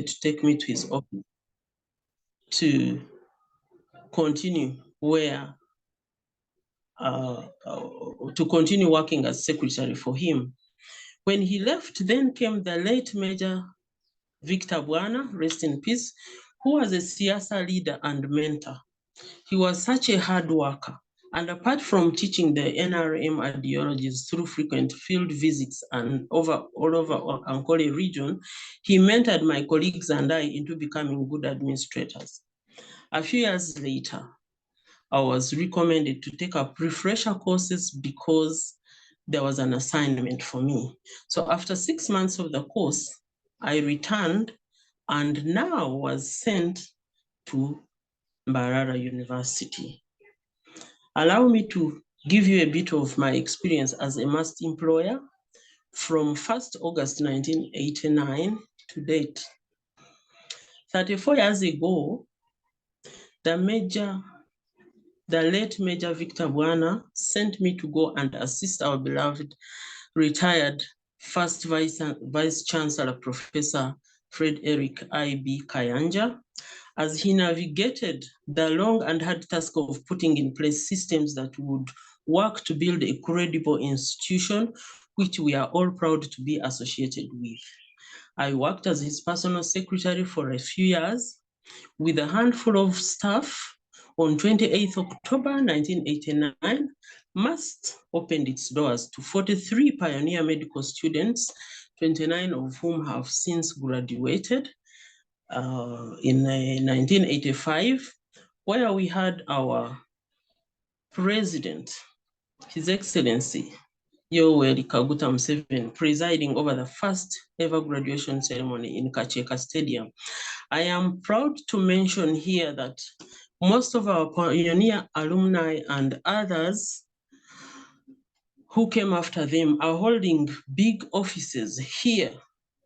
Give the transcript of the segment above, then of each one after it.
to take me to his office to continue to continue working as secretary for him. When he left, then came the late Major Victor Bwana, rest in peace, who was a Siasa leader and mentor. He was such a hard worker. And apart from teaching the NRM ideologies through frequent field visits and all over Ankole region, he mentored my colleagues and I into becoming good administrators. A few years later, I was recommended to take up refresher courses because there was an assignment for me. So after 6 months of the course, I returned and now was sent to Mbarara University. Allow me to give you a bit of my experience as a master employer from 1st August 1989 to date. 34 years ago, the late Major Victor Bwana sent me to go and assist our beloved retired first Vice Chancellor, Professor Fred Eric I.B. Kayanja, as he navigated the long and hard task of putting in place systems that would work to build a credible institution, which we are all proud to be associated with. I worked as his personal secretary for a few years with a handful of staff. On 28th October 1989, MUST opened its doors to 43 pioneer medical students, 29 of whom have since graduated. In 1985, where we had our president, His Excellency Yoweri Kaguta Museveni, presiding over the first ever graduation ceremony in Kacheka Stadium. I am proud to mention here that most of our pioneer alumni and others who came after them are holding big offices here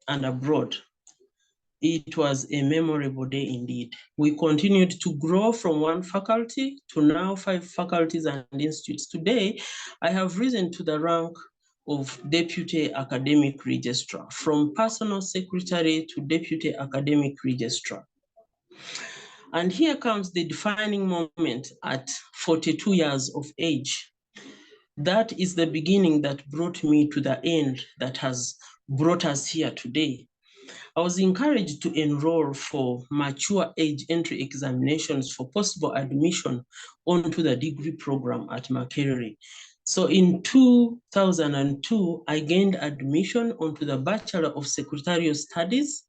and abroad. It was a memorable day indeed. We continued to grow from one faculty to now 5 faculties and institutes. Today, I have risen to the rank of Deputy Academic Registrar, from personal secretary to Deputy Academic Registrar. And here comes the defining moment at 42 years of age. That is the beginning that brought me to the end that has brought us here today. I was encouraged to enroll for mature age entry examinations for possible admission onto the degree program at Makerere. So in 2002, I gained admission onto the Bachelor of Secretarial Studies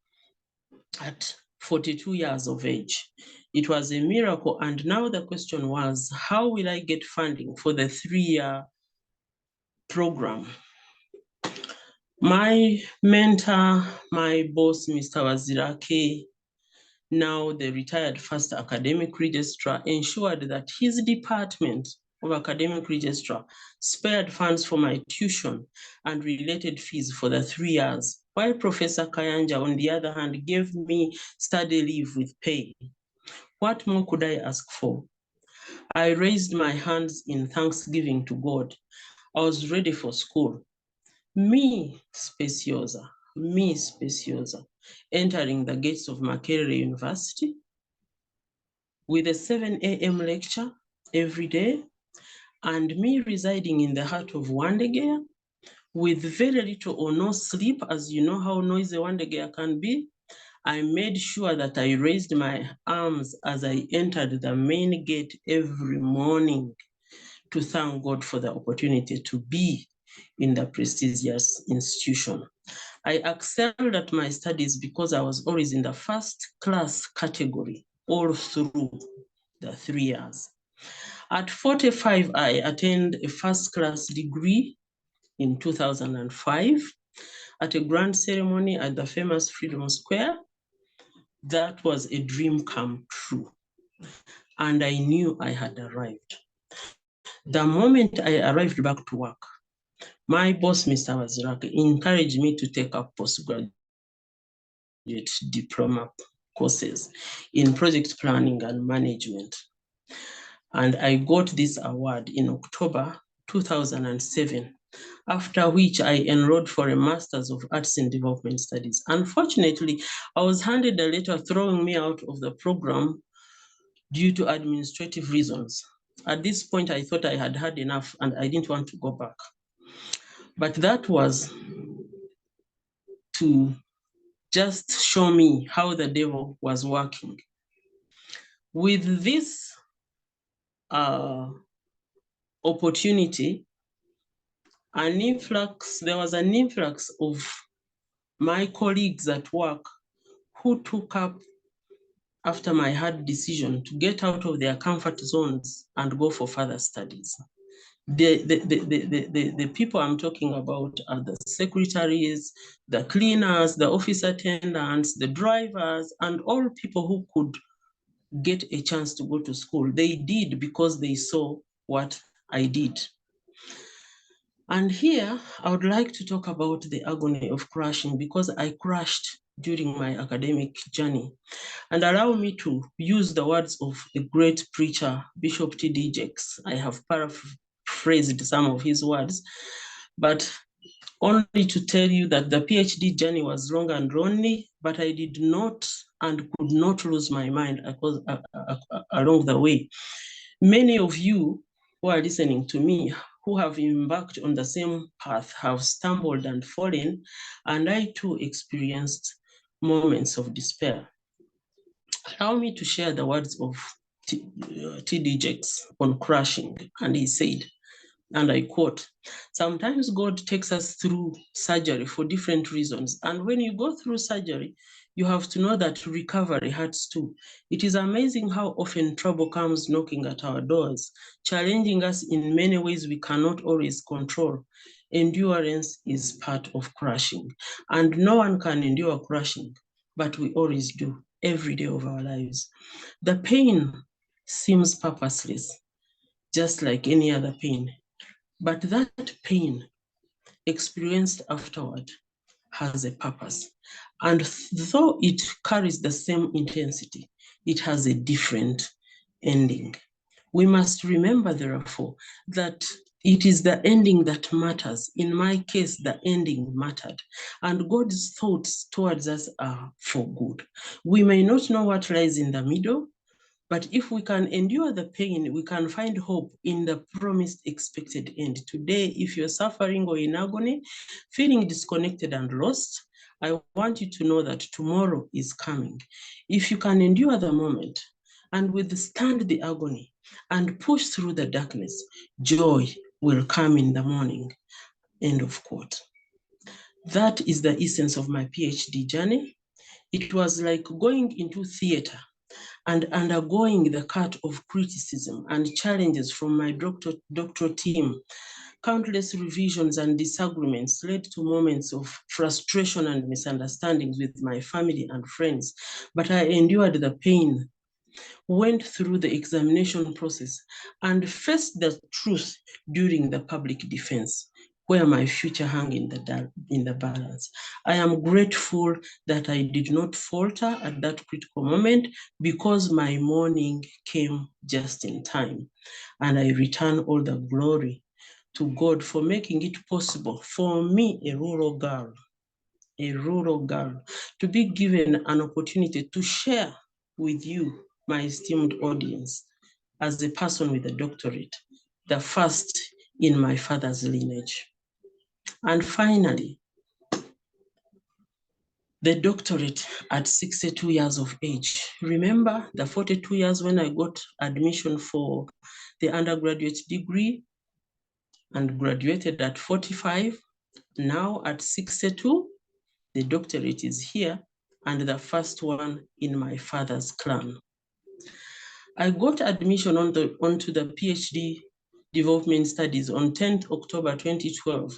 at 42 years of age. It was a miracle. And now the question was, how will I get funding for the 3-year program? My mentor, my boss, Mr. Wazirake, now the retired first academic registrar, ensured that his department of academic registrar spared funds for my tuition and related fees for the 3 years, while Professor Kayanja, on the other hand, gave me study leave with pay. What more could I ask for? I raised my hands in thanksgiving to God. I was ready for school. Me, Speciousa, entering the gates of Makerere University with a 7 a.m. lecture every day, and me residing in the heart of Wandegea with very little or no sleep, as you know how noisy Wandegea can be. I made sure that I raised my arms as I entered the main gate every morning to thank God for the opportunity to be in the prestigious institution. I excelled at my studies because I was always in the first class category all through the 3 years. At 45, I attained a first class degree in 2005 at a grand ceremony at the famous Freedom Square. That was a dream come true. And I knew I had arrived. The moment I arrived back to work, my boss, Mr. Wazirake, encouraged me to take up postgraduate diploma courses in project planning and management. And I got this award in October 2007 after which I enrolled for a Master's of Arts in Development Studies. Unfortunately, I was handed a letter throwing me out of the program due to administrative reasons. At this point, I thought I had had enough and I didn't want to go back. But that was to just show me how the devil was working. With this opportunity, there was an influx of my colleagues at work who took up after my hard decision to get out of their comfort zones and go for further studies. The people I'm talking about are the secretaries, the cleaners, the office attendants, the drivers, and all people who could get a chance to go to school. They did because they saw what I did. And here, I would like to talk about the agony of crashing, because I crashed during my academic journey. And allow me to use the words of a great preacher, Bishop T.D. Jakes. I have paraphrased some of his words, but only to tell you that the PhD journey was long and lonely, but I did not and could not lose my mind along the way. Many of you who are listening to me, who have embarked on the same path, have stumbled and fallen, and I too experienced moments of despair. Allow me to share the words of T.D. Jakes on crashing, and he said, and I quote, "Sometimes God takes us through surgery for different reasons. And when you go through surgery, you have to know that recovery hurts too. It is amazing how often trouble comes knocking at our doors, challenging us in many ways we cannot always control. Endurance is part of crashing. And no one can endure crashing, but we always do every day of our lives. The pain seems purposeless, just like any other pain. But that pain experienced afterward has a purpose. And though it carries the same intensity, it has a different ending. We must remember, therefore, that it is the ending that matters. In my case, the ending mattered. And God's thoughts towards us are for good. We may not know what lies in the middle, but if we can endure the pain, we can find hope in the promised expected end. Today, if you're suffering or in agony, feeling disconnected and lost, I want you to know that tomorrow is coming. If you can endure the moment and withstand the agony and push through the darkness, joy will come in the morning." End of quote. That is the essence of my PhD journey. It was like going into theater and undergoing the cut of criticism and challenges from my doctoral team. Countless revisions and disagreements led to moments of frustration and misunderstandings with my family and friends, but I endured the pain, went through the examination process, and faced the truth during the public defense, where my future hung in the balance. I am grateful that I did not falter at that critical moment, because my morning came just in time. And I return all the glory to God for making it possible for me, a rural girl, to be given an opportunity to share with you, my esteemed audience, as a person with a doctorate, the first in my father's lineage. And finally, the doctorate at 62 years of age. Remember the 42 years when I got admission for the undergraduate degree and graduated at 45. Now at 62, the doctorate is here, and the first one in my father's clan. I got admission onto the PhD Development Studies on 10th October 2012.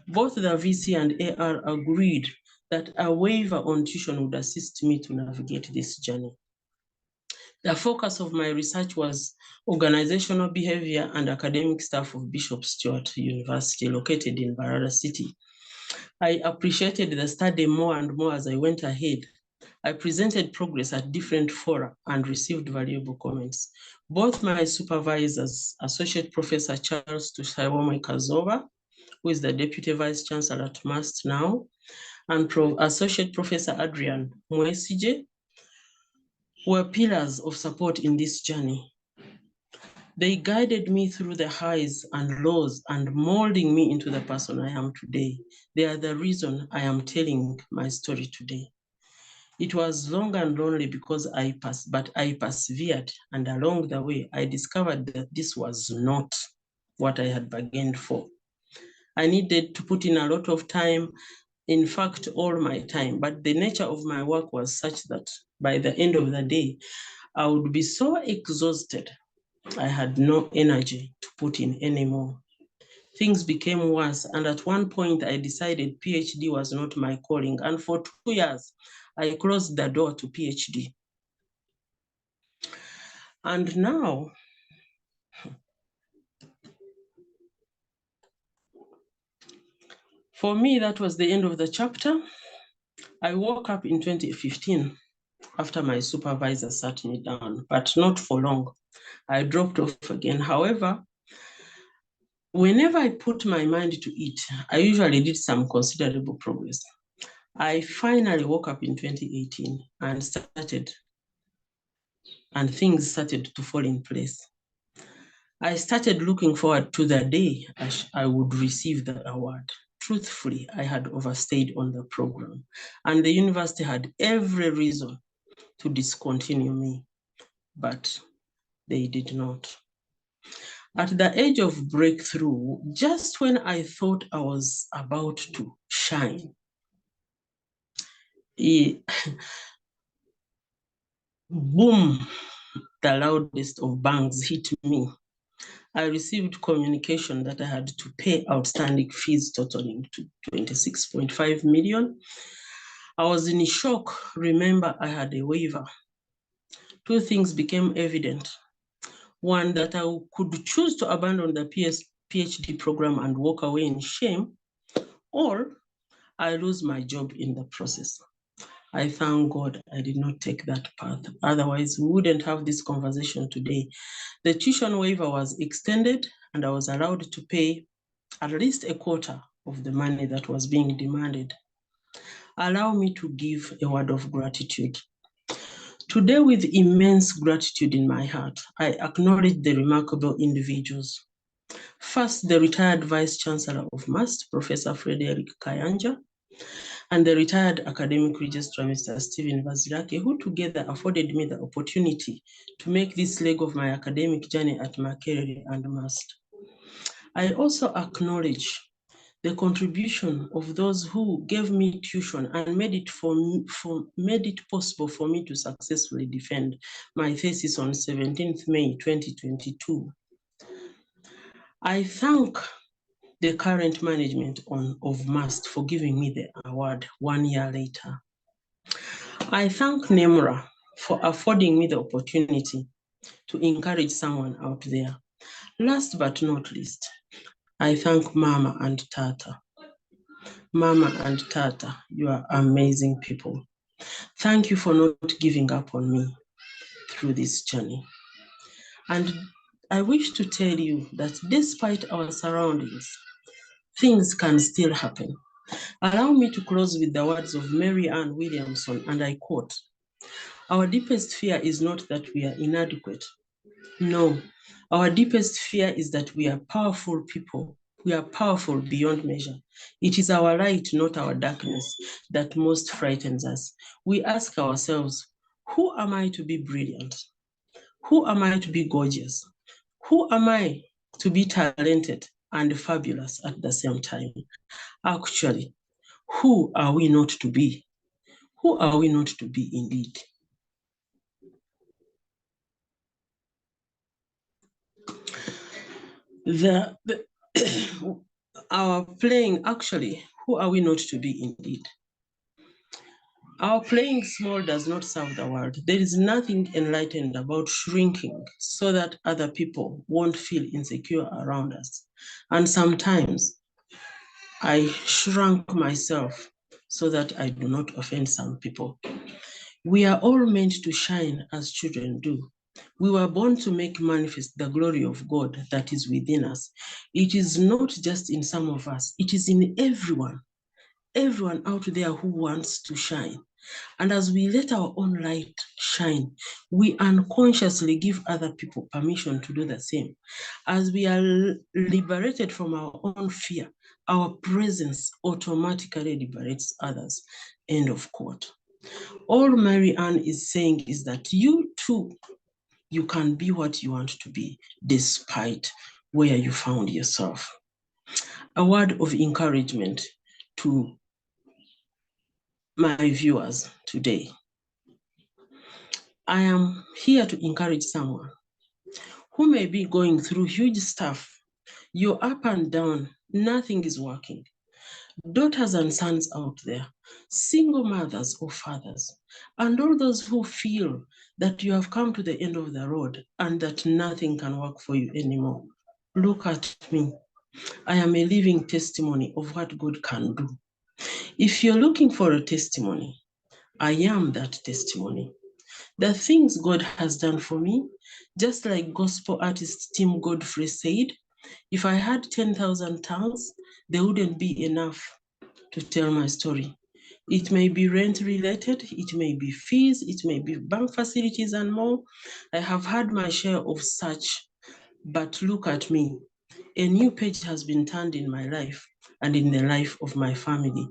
Both the VC and AR agreed that a waiver on tuition would assist me to navigate this journey. The focus of my research was organizational behavior and academic staff of Bishop Stewart University, located in Mbarara City. I appreciated the study more and more as I went ahead. I presented progress at different fora and received valuable comments. Both my supervisors, Associate Professor Charles Tushaiwome Kazova who is the Deputy Vice Chancellor at MUST now, and Associate Professor Adrian Mwesije, were pillars of support in this journey. They guided me through the highs and lows and molding me into the person I am today. They are the reason I am telling my story today. It was long and lonely because I persevered, and along the way, I discovered that this was not what I had bargained for. I needed to put in a lot of time, in fact, all my time, but the nature of my work was such that by the end of the day, I would be so exhausted, I had no energy to put in anymore. Things became worse, and at one point I decided PhD was not my calling, and for 2 years, I closed the door to PhD. And now, for me, that was the end of the chapter. I woke up in 2015 after my supervisor sat me down, but not for long. I dropped off again. However, whenever I put my mind to it, I usually did some considerable progress. I finally woke up in 2018 and things started to fall in place. I started looking forward to the day I would receive the award. Truthfully, I had overstayed on the program, and the university had every reason to discontinue me, but they did not. At the age of breakthrough, just when I thought I was about to shine, boom, the loudest of bangs hit me. I received communication that I had to pay outstanding fees totaling to 26.5 million. I was in shock. Remember, I had a waiver. Two things became evident. One, that I could choose to abandon the PhD program and walk away in shame, or I lose my job in the process. I thank God I did not take that path. Otherwise, we wouldn't have this conversation today. The tuition waiver was extended, and I was allowed to pay at least a quarter of the money that was being demanded. Allow me to give a word of gratitude. Today, with immense gratitude in my heart, I acknowledge the remarkable individuals. First, the retired Vice Chancellor of MUST, Professor Fred Eric Kayanja, and the retired academic registrar, Mr. Stephen Vazirake, who together afforded me the opportunity to make this leg of my academic journey at Makerere and MUST. I also acknowledge the contribution of those who gave me tuition and made it possible for me to successfully defend my thesis on 17th May 2022. I thank the current management of MUST for giving me the award 1 year later. I thank NEMRA for affording me the opportunity to encourage someone out there. Last but not least, I thank Mama and Tata. Mama and Tata, you are amazing people. Thank you for not giving up on me through this journey. And I wish to tell you that despite our surroundings, things can still happen. Allow me to close with the words of Mary Ann Williamson, and I quote, "Our deepest fear is not that we are inadequate. No, our deepest fear is that we are powerful people. We are powerful beyond measure. It is our light, not our darkness, that most frightens us. We ask ourselves, who am I to be brilliant? Who am I to be gorgeous? Who am I to be talented and fabulous at the same time? Actually, who are we not to be? Who are we not to be indeed?" Our playing, actually, who are we not to be indeed? Our playing small does not serve the world. There is nothing enlightened about shrinking so that other people won't feel insecure around us. And sometimes I shrunk myself so that I do not offend some people. We are all meant to shine as children do. We were born to make manifest the glory of God that is within us. It is not just in some of us, it is in everyone out there who wants to shine. And as we let our own light shine, we unconsciously give other people permission to do the same. As we are liberated from our own fear, our presence automatically liberates others. End of quote. All Mary Ann is saying is that you too, you can be what you want to be despite where you found yourself. A word of encouragement to my viewers today. I am here to encourage someone who may be going through huge stuff. You're up and down, nothing is working. Daughters and sons out there, single mothers or fathers, and all those who feel that you have come to the end of the road and that nothing can work for you anymore. Look at me. I am a living testimony of what God can do. If you're looking for a testimony, I am that testimony. The things God has done for me, just like gospel artist Tim Godfrey said, if I had 10,000 tongues, there wouldn't be enough to tell my story. It may be rent related, it may be fees, it may be bank facilities and more. I have had my share of such, but look at me. A new page has been turned in my life and in the life of my family.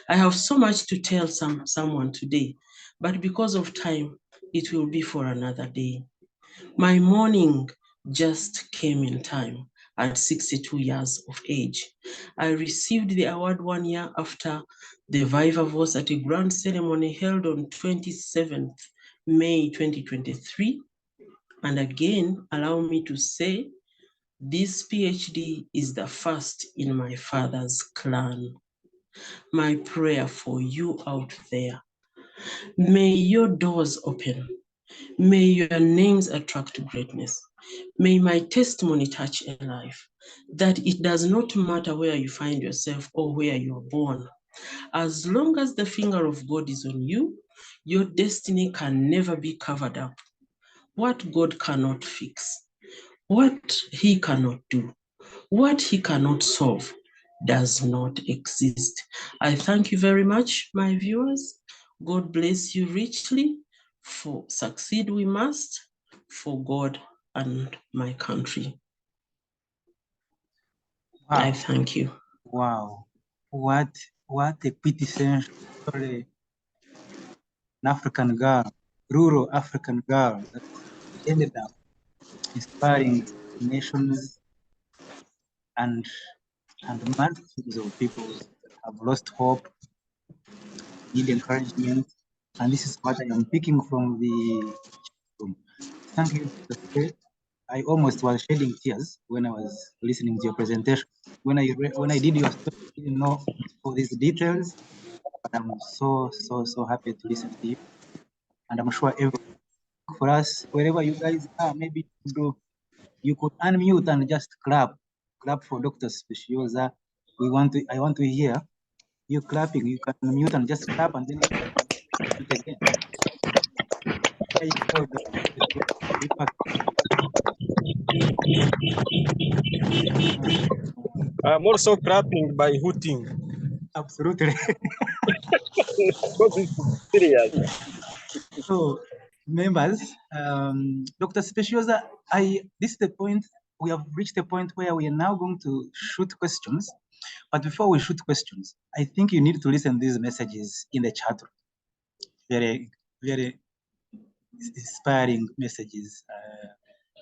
I have so much to tell someone today, but because of time, it will be for another day. My morning just came in time at 62 years of age. I received the award 1 year after the Viva Voce at a grand ceremony held on 27th May 2023. And again, allow me to say, this PhD is the first in my father's clan. My prayer for you out there, may your doors open. May your names attract greatness. May my testimony touch a life, that it does not matter where you find yourself or where you are born. As long as the finger of God is on you, your destiny can never be covered up. What God cannot fix, what he cannot do, what he cannot solve does not exist. I thank you very much, my viewers. God bless you richly. For succeed we must, for God and my country. Wow. I thank you. Wow. What a quintessential story. An African girl, rural African girl that ended up inspiring nations and multitudes of people that have lost hope, need encouragement. And this is what I am picking from the room. Thank you, Dr. Faye. I almost was shedding tears when I was listening to your presentation. When I did your story, I didn't know all these details, but I'm so happy to listen to you. And I'm sure for us, wherever you guys are, maybe you could unmute and just clap for Dr. Speciousa. I want to hear you clapping. You can unmute and just clap, and then you it again. There you go, Dr. Speciousa. I'm also clapping by hooting. Absolutely. Because it's serious. So, members, Dr. Speciousa, this is the point. We have reached the point where we are now going to shoot questions. But before we shoot questions, I think you need to listen to these messages in the chat room. Very, very inspiring messages.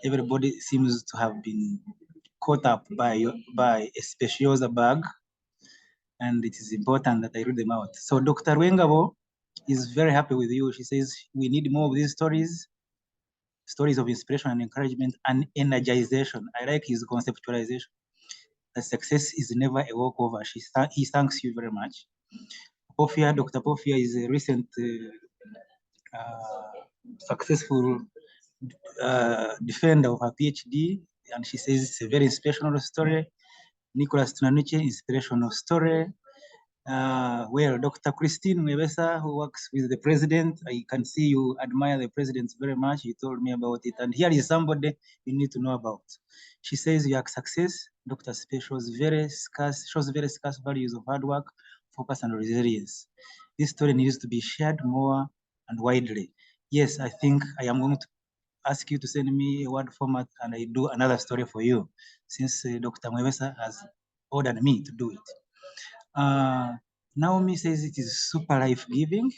Everybody seems to have been caught up by a Speciousa bag, and it is important that I read them out. So Dr. Wengabo is very happy with you. She says we need more of these stories of inspiration and encouragement and energization. I like his conceptualization. That success is never a walkover. He thanks you very much. Pofia, Dr. Pofia is a recent successful defender of her PhD, and she says it's a very inspirational story. Nicholas Tunanuche, inspirational story. Well, Dr. Christine Mwebesa, who works with the president, I can see you admire the president very much. You told me about it. And here is somebody you need to know about. She says your success, Dr. Spe, shows very scarce values of hard work, focus, and resilience. This story needs to be shared more and widely. Yes, I think I am going to ask you to send me a word format and I do another story for you, since Dr. Mwebesa has ordered me to do it. Naomi says it is super life-giving.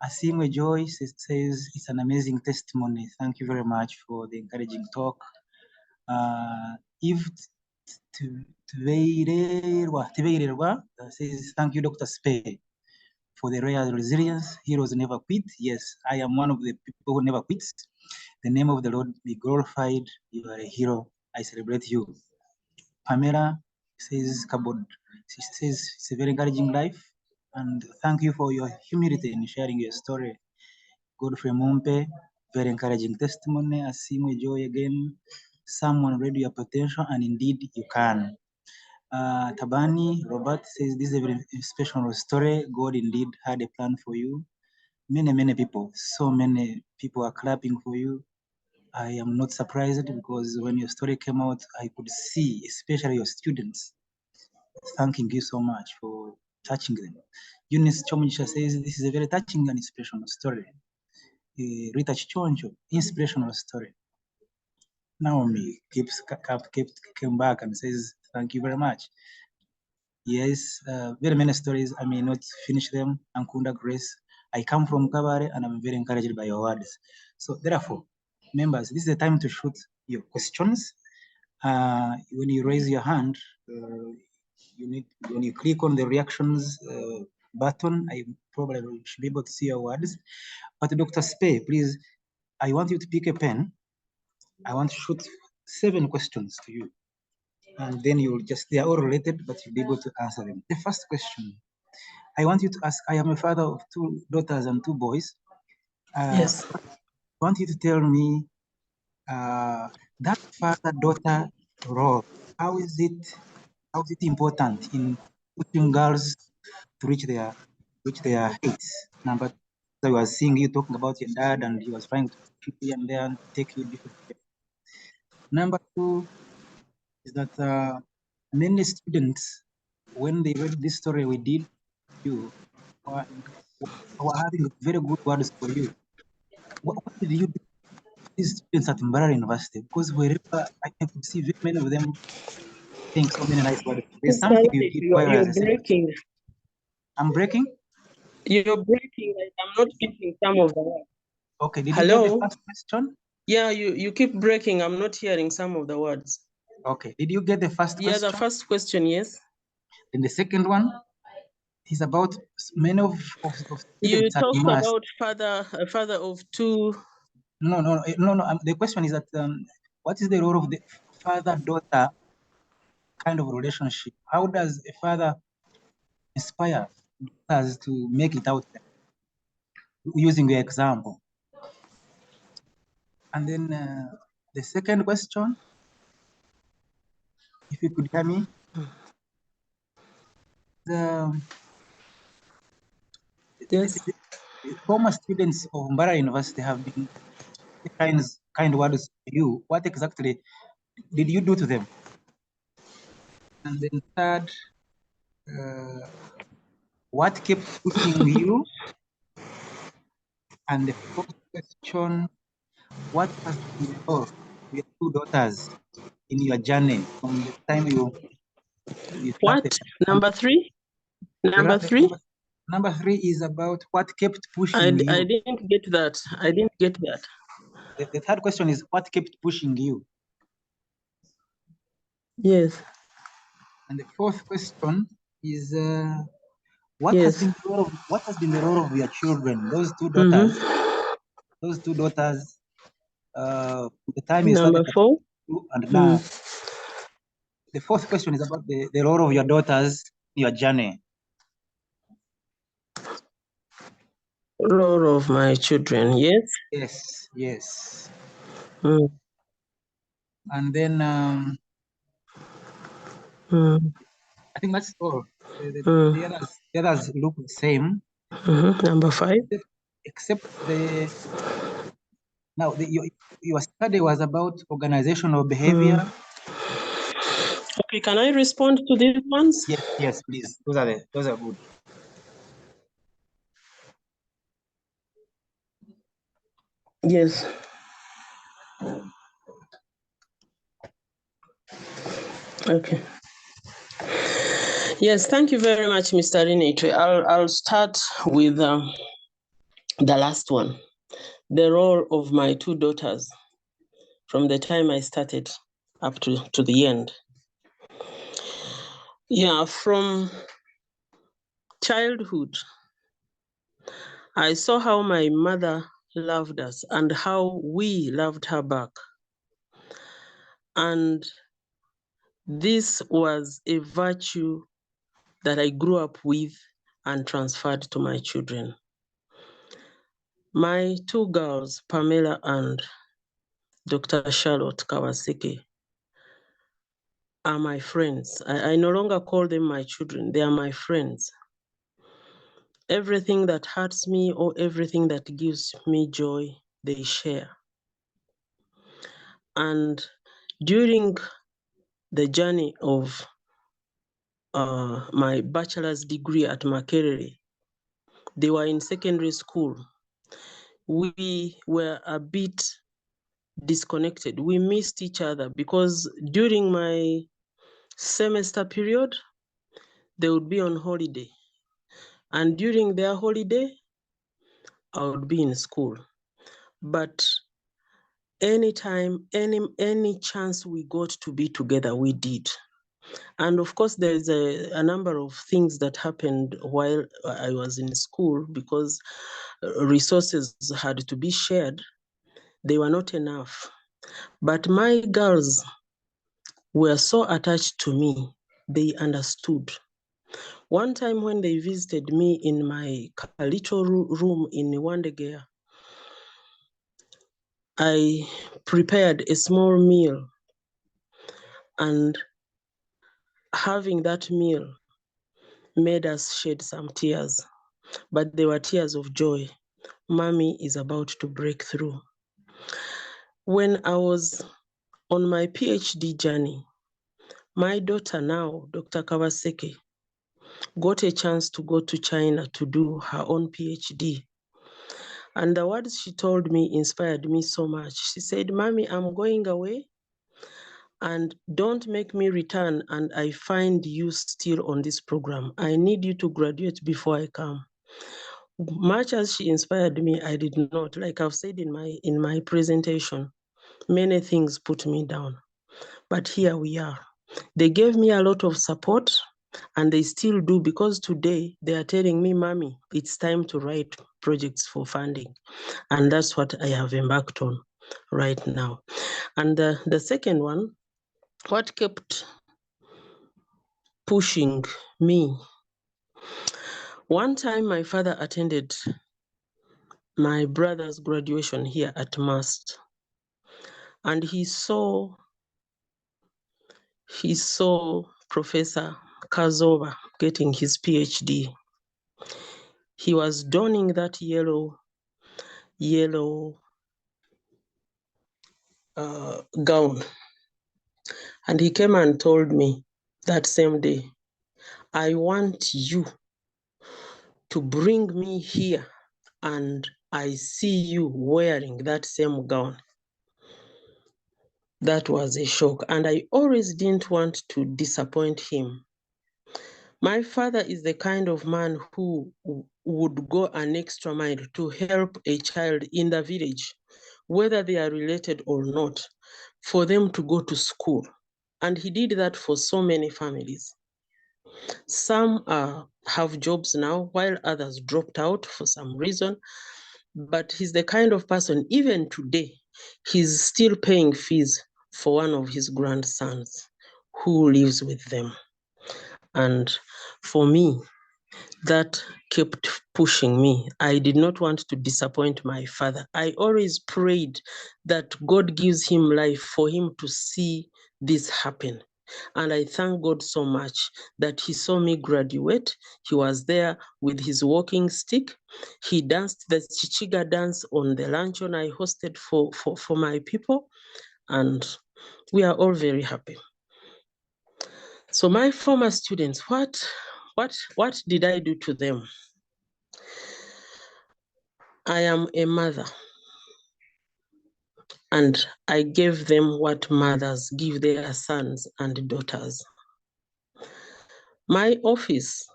Asimwe Joy says it's an amazing testimony. Thank you very much for the encouraging talk. Eve Tiveirerwa says, thank you, Dr. Spe, for the rare resilience. Heroes never quit. Yes, I am one of the people who never quits. The name of the Lord be glorified. You are a hero. I celebrate you. Pamela says, she says it's a very encouraging life. And thank you for your humility in sharing your story. Godfrey Mumpe, very encouraging testimony. Asimwe Joy again. Someone read your potential, and indeed you can. Tabani Robert says this is a very special story. God indeed had a plan for you. Many people, so many people are clapping for you. I am not surprised because when your story came out, I could see, especially your students, thanking you so much for touching them. Eunice Chomunisha says this is a very touching and inspirational story. Rita Chichonjo, inspirational story. Naomi came back and says, thank you very much. Yes, very many stories. I may not finish them. Ankunda Grace, I come from Kabare and I'm very encouraged by your words. So therefore, members, this is the time to shoot your questions. When you raise your hand, when you click on the reactions button, I probably should be able to see your words. But Dr. Spe, please, I want you to pick a pen. I want to shoot 7 questions to you. And then you'll they are all related, but you'll be able to answer them. The first question, I want you to ask, I am a father of 2 daughters and 2 boys. Yes. I want you to tell me that father-daughter role, how is it important in pushing girls to reach their heights? Number 2, I was seeing you talking about your dad and he was trying to push you here and there and take you different ways. Number 2 is that many students, when they read this story we did you, were having very good words for you. What did you do for these students at Mbarara University? Because wherever I could see very many of them saying so many nice words. There's something you did while You're as a breaking. I'm breaking? You're breaking. I'm not getting some of the words. Okay, did Hello? you get the first question? Yeah, you keep breaking. I'm not hearing some of the words. Okay, did you get the first question? Yeah, the first question, yes. And the second one is about many of students You at talked MAS. about a father of 2. No. The question is that what is the role of the father-daughter kind of relationship? How does a father inspire daughters to make it out there? Using the example. And then the second question, if you could hear me, Yes. The former students of Mbarara University have been kind words to you. What exactly did you do to them? And then third, what kept pushing you? And the fourth question, what has been the role of your 2 daughters in your journey from the time you started? What? Number 3? Number 3? Number 3 is about what kept pushing you. I didn't get that. I didn't get that. The third question is what kept pushing you? Yes. And the fourth question is what has been the role of your children, those 2 daughters? Those 2 daughters, the time you started Number 4? and now. The fourth question is about the role of your daughters in your journey. Role of my children, yes? Yes. Mm. And then I think that's all. The others look the same. Number 5. Except your study was about organizational behavior. Okay, can I respond to these ones? Yes, please. Those are good. Yes. Okay. Yes, thank you very much, Mr. Rinitri. I'll start with the last one, the role of my 2 daughters from the time I started up to the end. Yeah, from childhood, I saw how my mother loved us and how we loved her back. And this was a virtue that I grew up with and transferred to my children. My 2 girls, Pamela and Dr. Charlotte Kawaseke, are my friends. I no longer call them my children, they are my friends. Everything that hurts me or everything that gives me joy, they share. And during the journey of my bachelor's degree at Makerere, they were in secondary school. We were a bit disconnected. We missed each other because during my semester period, they would be on holiday. And during their holiday, I would be in school. But anytime, any chance we got to be together, we did. And of course, there's a number of things that happened while I was in school because resources had to be shared. They were not enough. But my girls were so attached to me, they understood. One time when they visited me in my little room in Wandegea, I prepared a small meal, and having that meal made us shed some tears, but they were tears of joy. Mommy is about to break through. When I was on my PhD journey, my daughter now, Dr. Kawaseke, got a chance to go to China to do her own PhD. And the words she told me inspired me so much. She said, Mommy, I'm going away, and don't make me return and I find you still on this program. I need you to graduate before I come. Much as she inspired me, I did not. Like I've said in my presentation, many things put me down. But here we are. They gave me a lot of support, and they still do, because today they are telling me, Mommy, it's time to write projects for funding. And that's what I have embarked on right now. And the second one, what kept pushing me. One time my father attended my brother's graduation here at MAST, and he saw Professor Kazoba getting his PhD. He was donning that yellow gown, and he came and told me that same day, I want you to bring me here and I see you wearing that same gown. That was a shock, and I always didn't want to disappoint him. My father is the kind of man who would go an extra mile to help a child in the village, whether they are related or not, for them to go to school. And he did that for so many families. Some have jobs now, while others dropped out for some reason. But he's the kind of person, even today, he's still paying fees for one of his grandsons who lives with them. And for me, that kept pushing me. I did not want to disappoint my father. I always prayed that God gives him life for him to see this happen. And I thank God so much that he saw me graduate. He was there with his walking stick. He danced the Chichiga dance on the luncheon I hosted for my people. And we are all very happy. So my former students, what did I do to them? I am a mother, and I gave them what mothers give their sons and daughters. My office,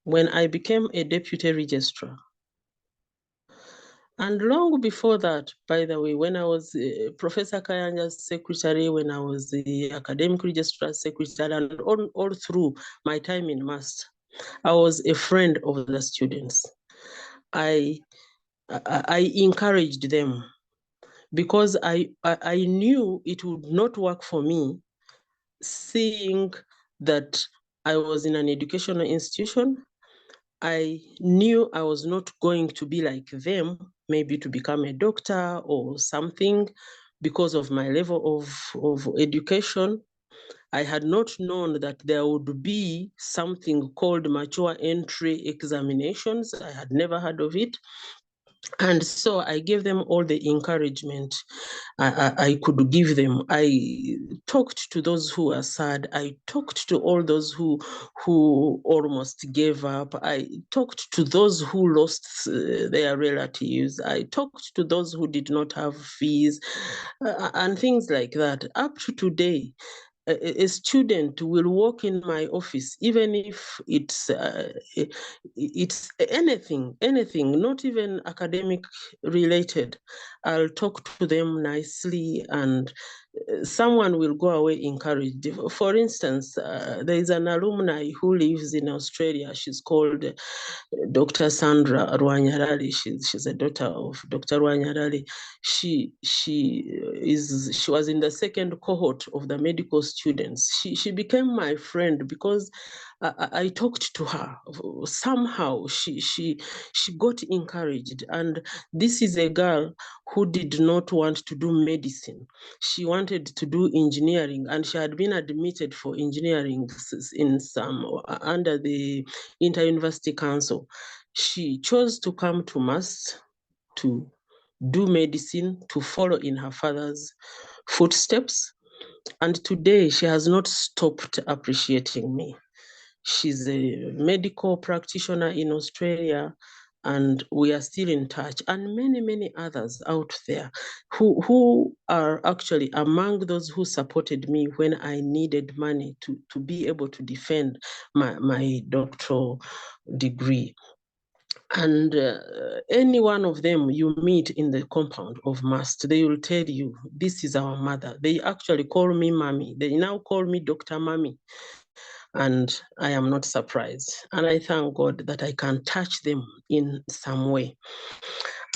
when I became a deputy registrar, and long before that, by the way, when I was Professor Kayanja's secretary, when I was the academic registrar secretary, and all through my time in MAST, I was a friend of the students. I encouraged them because I knew it would not work for me seeing that I was in an educational institution. I knew I was not going to be like them, maybe to become a doctor or something because of my level of education. I had not known that there would be something called mature entry examinations. I had never heard of it. And so I gave them all the encouragement I could give them. I talked to those who were sad. I talked to all those who almost gave up. I talked to those who lost their relatives. I talked to those who did not have fees and things like that. Up to today, a student will walk in my office, even if it's anything, not even academic related. I'll talk to them nicely, and someone will go away encouraged. For instance, there is an alumni who lives in Australia. She's called Dr. Sandra Rwanyarali. She's a daughter of Dr. Rwanyarali. She was in the second cohort of the medical students. She became my friend because I talked to her. Somehow she got encouraged. And this is a girl who did not want to do medicine. She wanted to do engineering, and she had been admitted for engineering in some under the Inter-University Council. She chose to come to MAST to do medicine, to follow in her father's footsteps. And today she has not stopped appreciating me. She's a medical practitioner in Australia, and we are still in touch, and many others out there who are actually among those who supported me when I needed money to be able to defend my doctoral degree. And any one of them you meet in the compound of MAST, they will tell you, this is our mother. They actually call me Mommy. They now call me Dr. Mommy. And I am not surprised. And I thank God that I can touch them in some way.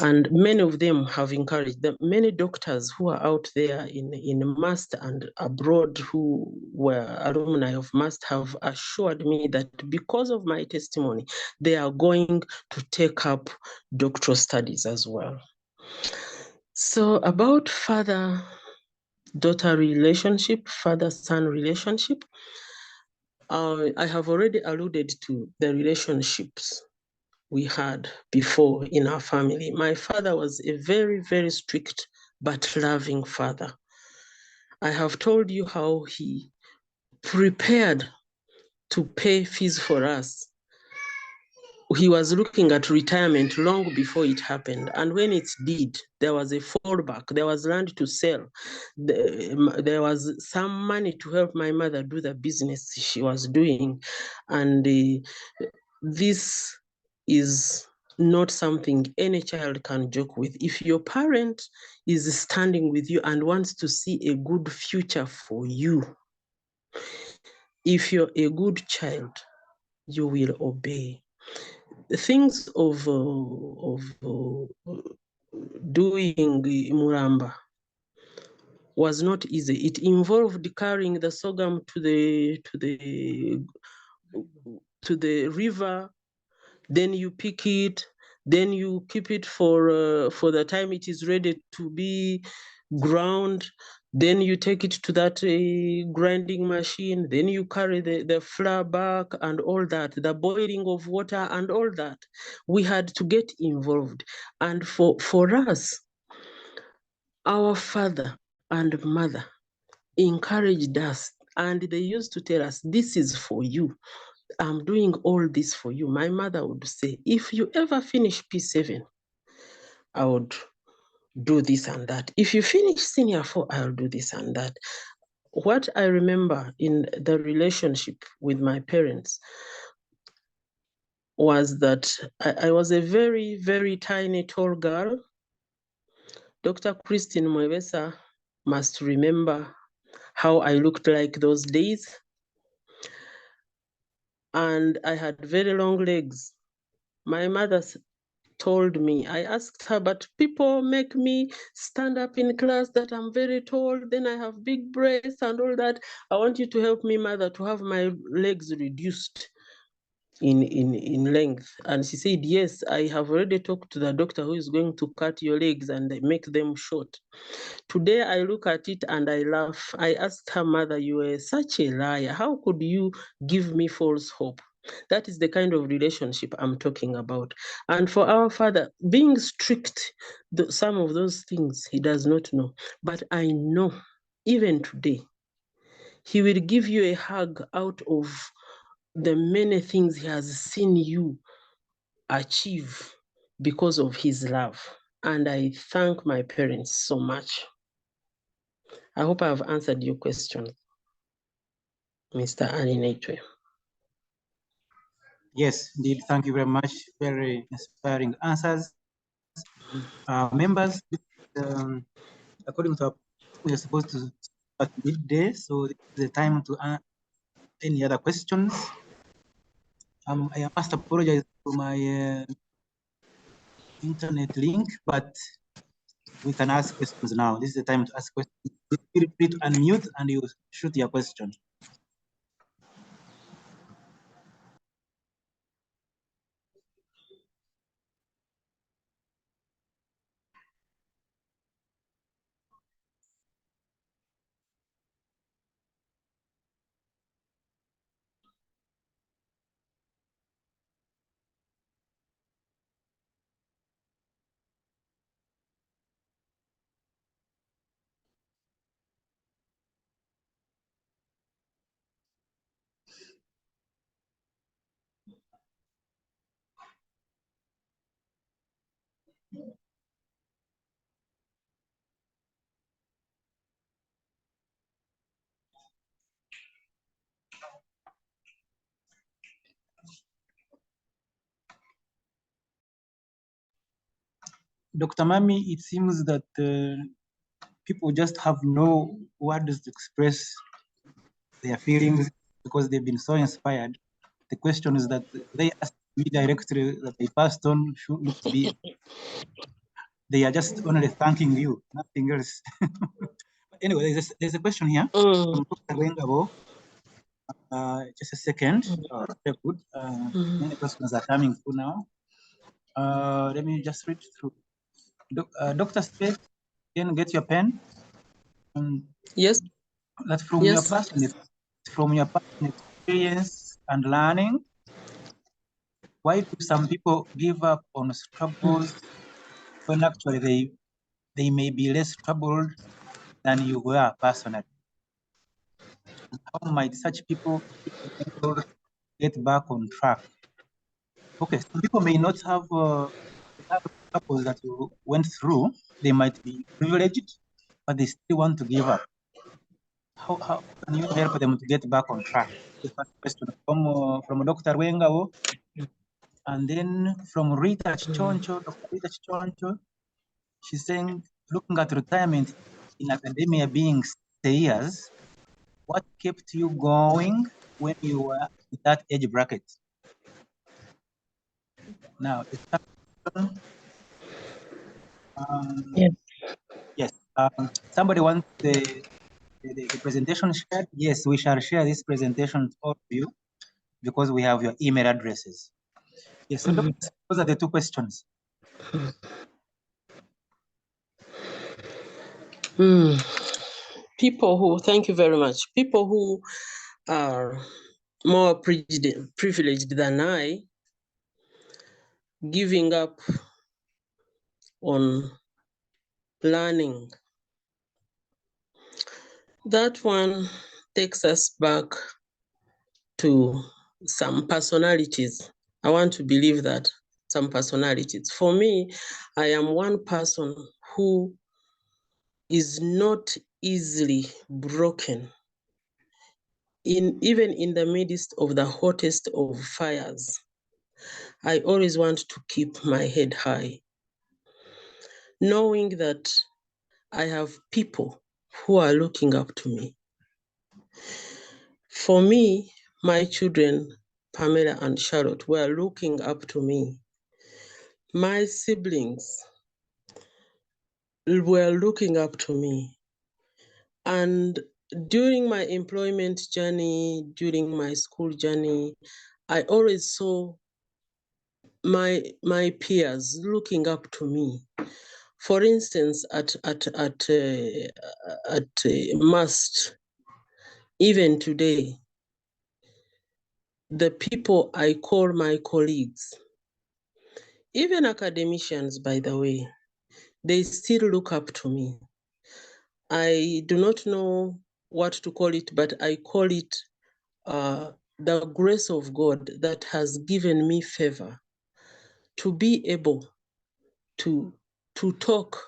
And many of them have encouraged them. Many doctors who are out there in MAST and abroad who were alumni of MAST have assured me that because of my testimony, they are going to take up doctoral studies as well. So about father-daughter relationship, father-son relationship, I have already alluded to the relationships we had before in our family. My father was a very strict but loving father. I have told you how he prepared to pay fees for us. He was looking at retirement long before it happened. And when it did, there was a fallback. There was land to sell. There was some money to help my mother do the business she was doing. And this is not something any child can joke with. If your parent is standing with you and wants to see a good future for you, if you're a good child, you will obey. Things of doing Muramba was not easy. It involved carrying the sorghum to the river, then you pick it, then you keep it for the time it is ready to be ground, then you take it to that grinding machine, then you carry the flour back and all that, the boiling of water and all that. We had to get involved. And for us, our father and mother encouraged us, and they used to tell us, this is for you. I'm doing all this for you. My mother would say, if you ever finish P7, I would do this and that. If you finish senior 4, I'll do this and that. What I remember in the relationship with my parents was that I was a very, very tiny, tall girl. Dr. Christine Mwebesa must remember how I looked like those days. And I had very long legs. My mother told me, I asked her, but people make me stand up in class that I'm very tall, then I have big breasts and all that. I want you to help me, mother, to have my legs reduced in length. And she said, yes, I have already talked to the doctor who is going to cut your legs and make them short. Today I look at it and I laugh. I asked her, mother, you are such a liar. How could you give me false hope? That is the kind of relationship I'm talking about. And for our father, being strict, some of those things he does not know. But I know, even today, he will give you a hug out of the many things he has seen you achieve because of his love. And I thank my parents so much. I hope I have answered your question, Mr. Aninetwe. Yes, indeed. Thank you very much. Very inspiring answers. Members, according to our, we are supposed to start midday, so this is the time to answer any other questions. I must apologize for my internet link, but we can ask questions now. This is the time to ask questions. Feel free to unmute and you shoot your question. Dr. Mami, it seems that people just have no words to express their feelings because they've been so inspired. The question is that they asked me directly that they passed on should look to be. They are just only thanking you, nothing else. Anyway, there's a question here from Dr. Wengabo. Just a second. Very good. Many questions are coming through now. Let me just read through. Dr. Spade, can you get your pen? Yes. That's from your personal experience and learning. Why do some people give up on struggles when actually they may be less troubled than you were personally? How might such people get back on track? Okay, some people may not have the type of struggles that you went through. They might be privileged, but they still want to give up. How can you help them to get back on track? The first question from Dr. Wengao, and then from Rita Choncho, Dr. Rita Choncho, she's saying, looking at retirement in academia being 6 years, what kept you going when you were in that age bracket? Now, yes, somebody wants the presentation shared. Yes, we shall share this presentation to all of you because we have your email addresses. Yes, so those are the two questions. People who, thank you very much. People who are more privileged than I, giving up on learning. That one takes us back to some personalities. I want to believe that some personalities. For me, I am one person who is not easily broken. Even in the midst of the hottest of fires, I always want to keep my head high, knowing that I have people who are looking up to me. For me, my children, Pamela and Charlotte, were looking up to me. My siblings were looking up to me. And during my employment journey, during my school journey, I always saw my peers looking up to me. For instance, at MUST, even today, the people I call my colleagues, even academicians, by the way, they still look up to me. I do not know what to call it, but I call it the grace of God that has given me favor to be able to talk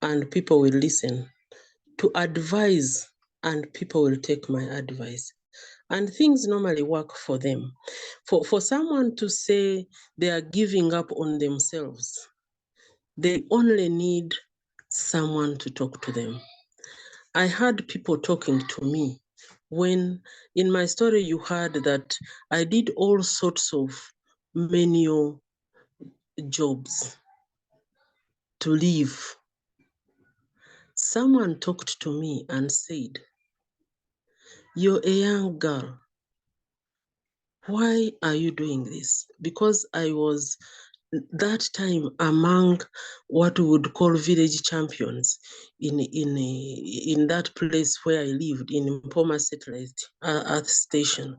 and people will listen, to advise and people will take my advice. And things normally work for them. For someone to say they are giving up on themselves, they only need someone to talk to them. I had people talking to me when in my story you heard that I did all sorts of menial jobs to live. Someone talked to me and said, "You're a young girl. Why are you doing this?" Because I was that time among what we would call village champions in that place where I lived, in Mpoma Satellite Earth Station.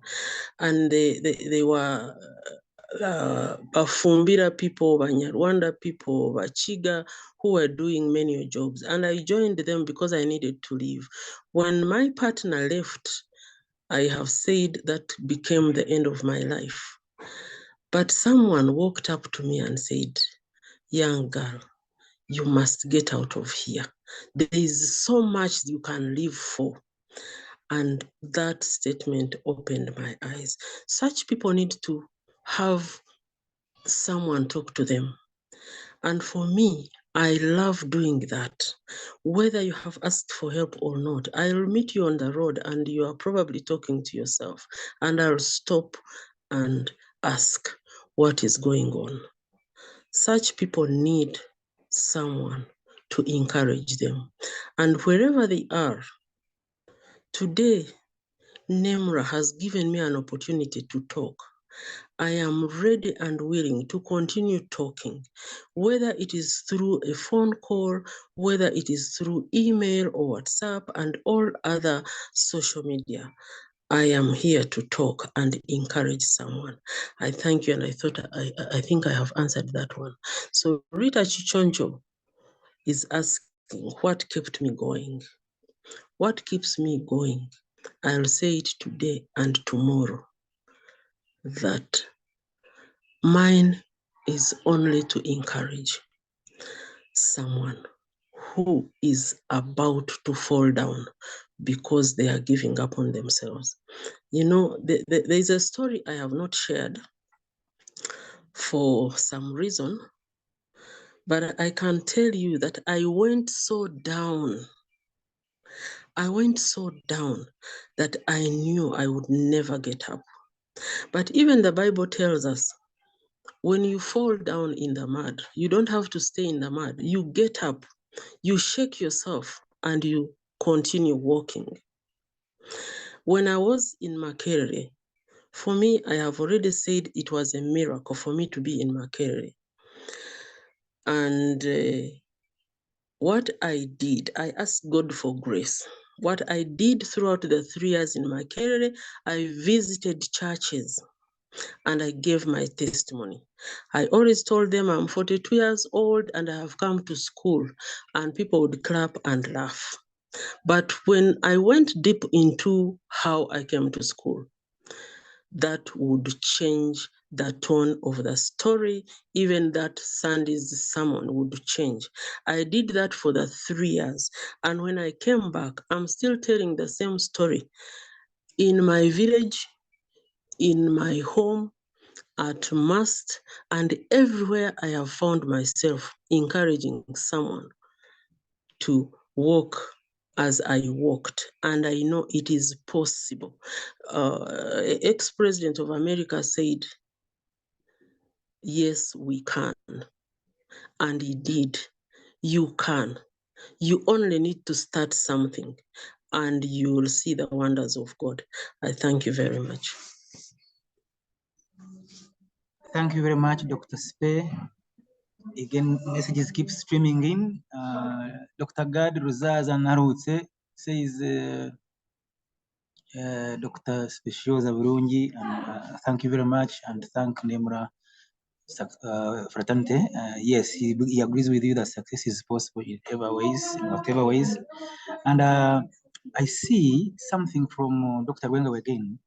And they were Bafumbira people, Banyarwanda people, Bachiga, who were doing many jobs. And I joined them because I needed to live. When my partner left, I have said that became the end of my life. But someone walked up to me and said, "Young girl, you must get out of here. There is so much you can live for." And that statement opened my eyes. Such people need to have someone talk to them. And for me, I love doing that. Whether you have asked for help or not, I'll meet you on the road and you are probably talking to yourself, and I'll stop and ask what is going on. Such people need someone to encourage them. And wherever they are, today, NEMRA has given me an opportunity to talk. I am ready and willing to continue talking, whether it is through a phone call, whether it is through email or WhatsApp and all other social media. I am here to talk and encourage someone. I thank you, and I think I have answered that one. So Rita Chichonjo is asking, what kept me going? What keeps me going? I'll say it today and tomorrow, that mine is only to encourage someone who is about to fall down because they are giving up on themselves. You know, there's a story I have not shared for some reason, but I can tell you that I went so down. I went so down that I knew I would never get up. But even the Bible tells us, when you fall down in the mud, you don't have to stay in the mud. You get up, you shake yourself, and you continue walking. When I was in Makerere, for me, I have already said it was a miracle for me to be in Makerere. And what I did, I asked God for grace. What I did throughout the 3 years in Makerere, I visited churches and I gave my testimony. I always told them I'm 42 years old and I have come to school, and people would clap and laugh. But when I went deep into how I came to school, that would change the tone of the story. Even that Sunday's sermon would change. I did that for the 3 years. And when I came back, I'm still telling the same story. In my village, in my home, at mast, and everywhere I have found myself encouraging someone to walk as I walked, and I know it is possible. Ex-President of America said, yes, we can, and he did. You can. You only need to start something, and you will see the wonders of God. I thank you very much. Thank you very much, Dr. Spe. Again, messages keep streaming in. Dr. Gad Ruzaza Narutse says, Dr. Speciousa Birungi, and thank you very much, and thank NEMRA Fraternity. Yes, he agrees with you that success is possible in whatever ways. And I see something from Dr. Wenga again,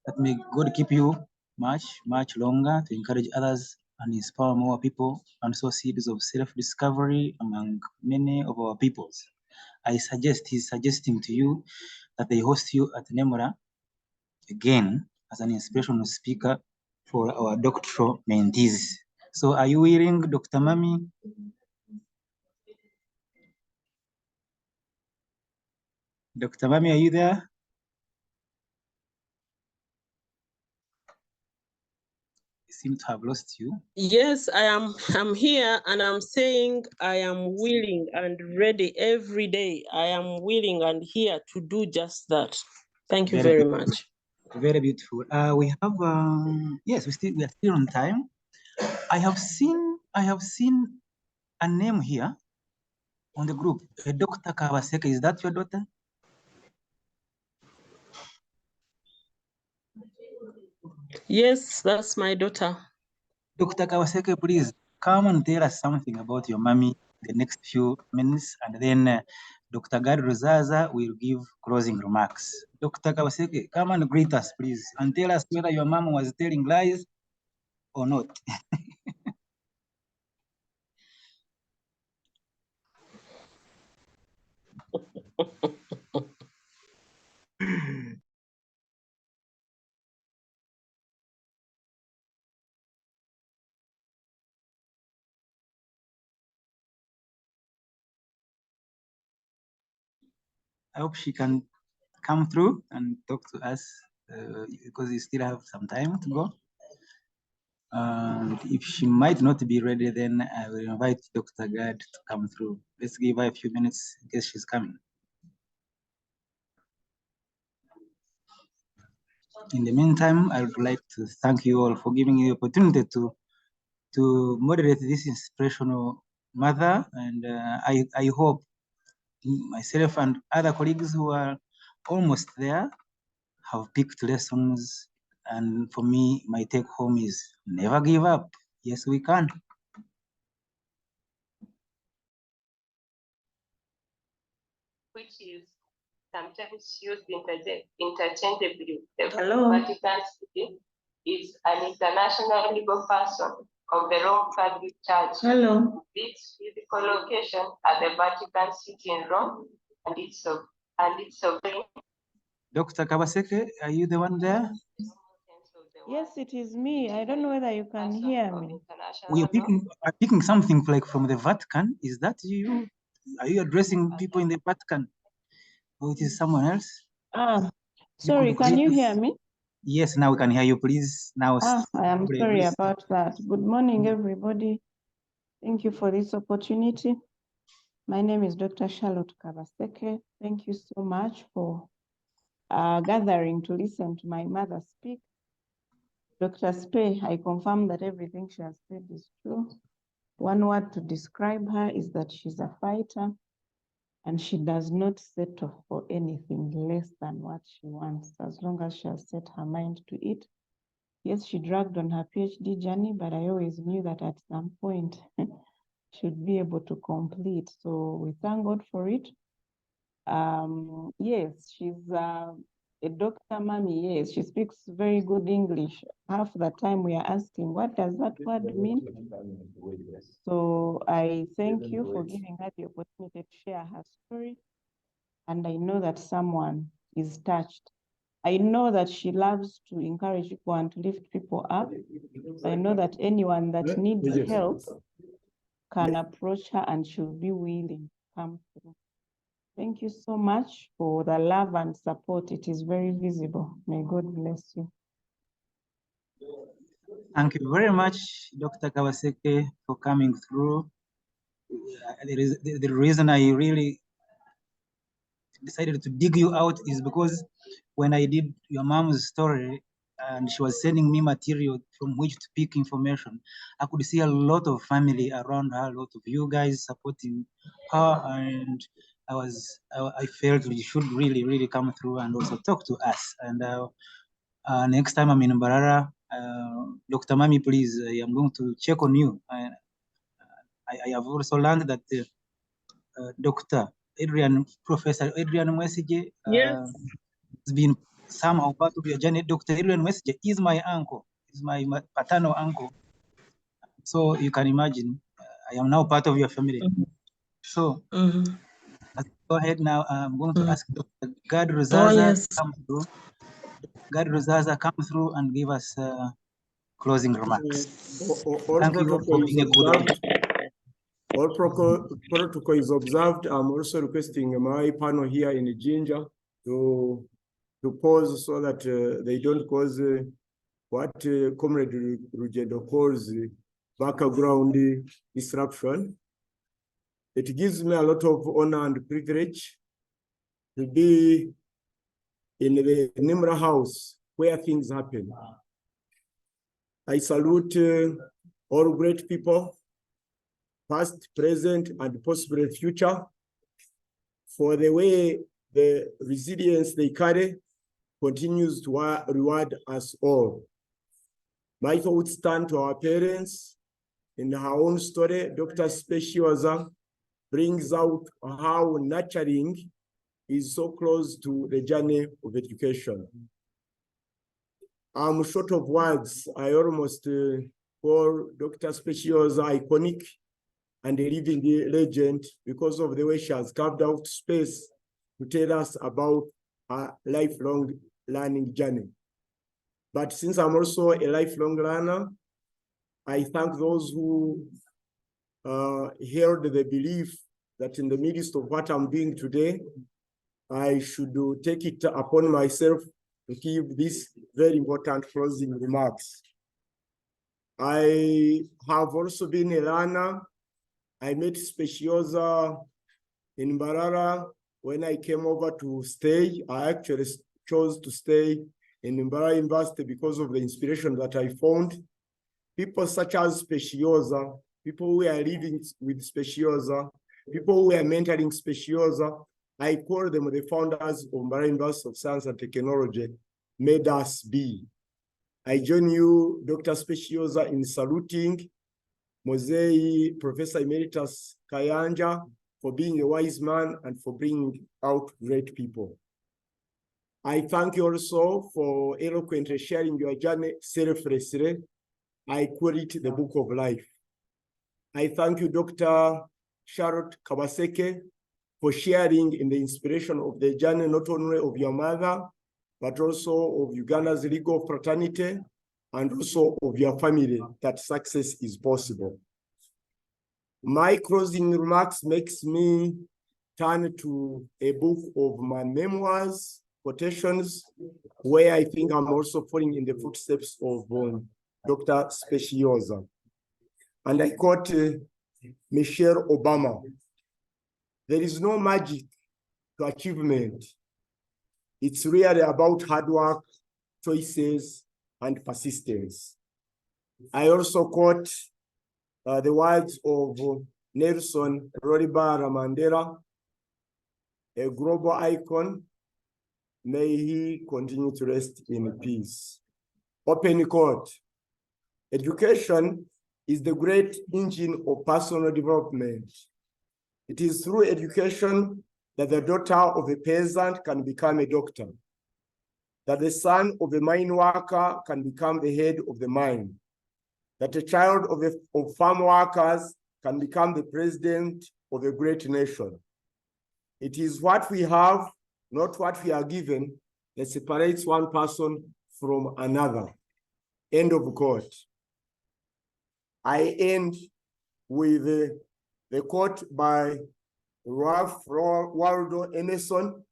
that may God keep you much longer to encourage others and inspire more people and sow seeds of self-discovery among many of our peoples. He's suggesting to you that they host you at NEMRA again as an inspirational speaker for our doctoral mentees. So are you willing, Dr. Mami? Dr. Mami, are you there? I seem to have lost you. Yes, I'm here, and I'm saying I am willing and ready every day. I am willing and here to do just that. Thank you very much. Very beautiful. We have yes, we are still on time. I have seen a name here on the group. Dr. Kawaseka, is that your daughter? Yes, that's my daughter. Dr. Kawaseka, please come and tell us something about your mommy the next few minutes, and then Dr. Gad Ruzaza will give closing remarks. Dr. Kawaseka, come and greet us, please, and tell us whether your mom was telling lies or not. I hope she can come through and talk to us because we still have some time to go. And if she might not be ready, then I will invite Dr. Gad to come through. Let's give her a few minutes in case she's coming. In the meantime, I would like to thank you all for giving me the opportunity to moderate this inspirational mother. And I hope myself and other colleagues who are almost there have picked lessons. And for me, my take home is never give up. Yes, we can. Which is sometimes used interchangeably. The Hello. Vatican City is an international legal person of the Roman Catholic Church. Hello. Its physical location at the Vatican City in Rome, and it's sovereign. Dr. Kawaseke, are you the one there? Yes, it is me. I don't know whether you can hear me. We are picking something like from the Vatican. Is that you? Are you addressing people in the Vatican? Or it is someone else? Sorry, can you hear me? Yes, now we can hear you. Please, now. I am sorry about that. Good morning, everybody. Thank you for this opportunity. My name is Dr. Charlotte Kawaseke. Thank you so much for gathering to listen to my mother speak. Dr. Spe, I confirm that everything she has said is true. One word to describe her is that she's a fighter and she does not settle for anything less than what she wants, as long as she has set her mind to it. Yes, she dragged on her PhD journey, but I always knew that at some point she'd be able to complete. So we thank God for it. Yes, she's a doctor, mommy. Yes, she speaks very good English. Half the time we are asking, what does that word mean? So I thank you for giving her the opportunity to share her story. And I know that someone is touched. I know that she loves to encourage people and to lift people up. I know that anyone that needs help can approach her and she'll be willing to come through. Thank you so much for the love and support. It is very visible. May God bless you. Thank you very much, Dr. Kawaseke, for coming through. The reason I really decided to dig you out is because when I did your mom's story and she was sending me material from which to pick information, I could see a lot of family around her, a lot of you guys supporting her, and I felt you should really come through and also talk to us. And next time I'm in Mbarara, Dr. Mami, please, I am going to check on you. I have also learned that Dr. Professor Adrian Mwesige has been somehow part of your journey. Dr. Adrian Mwesige is my uncle, is my paternal uncle. So you can imagine, I am now part of your family. So let's go ahead now. I'm going to ask Dr. Gad Rozaza to come through. Gad Rozaza, come through and give us closing remarks. Thank you for being a good audience. All protocol is observed. I'm also requesting my panel here in Jinja to pause so that they don't cause what Comrade Rugendo calls background disruption. It gives me a lot of honor and privilege to be in the NEMRA house where things happen. I salute all great people, past, present, and possibly future, for the way the resilience they carry continues to reward us all. My thoughts turn to our parents. In her own story, Dr. Speciousa brings out how nurturing is so close to the journey of education. I'm short of words. I almost call Dr. Speciousa iconic and a living legend because of the way she has carved out space to tell us about her lifelong learning journey. But since I'm also a lifelong learner, I thank those who held the belief that in the midst of what I'm doing today, I should take it upon myself to give this very important closing remarks. I have also been a learner. I met Speciousa in Mbarara. When I came over to stay, I actually chose to stay in Mbarara University because of the inspiration that I found. People such as Speciousa, people who are living with Speciousa, people who are mentoring Speciousa, I call them the founders of Mbarara University of Science and Technology, made us be. I join you, Dr. Speciousa, in saluting Mosei, Professor Emeritus Kayanja, for being a wise man and for bringing out great people. I thank you also for eloquently sharing your journey selflessly. I call it the book of life. I thank you, Dr. Charlotte Kawaseke, for sharing in the inspiration of the journey, not only of your mother, but also of Uganda's legal fraternity, and also of your family, that success is possible. My closing remarks makes me turn to a book of my memoirs, quotations, where I think I'm also following in the footsteps of Dr. Speciousa. And I quote Michelle Obama: "There is no magic to achievement. It's really about hard work, choices, and persistence." I also quote the words of Nelson Rolihlahla Mandela, a global icon. May he continue to rest in peace. Open quote. Education is the great engine of personal development. It is through education that the daughter of a peasant can become a doctor, that the son of a mine worker can become the head of the mine, that a child of farm workers can become the president of a great nation. It is what we have, not what we are given, that separates one person from another. End of quote. I end with the quote by Ralph Waldo Emerson,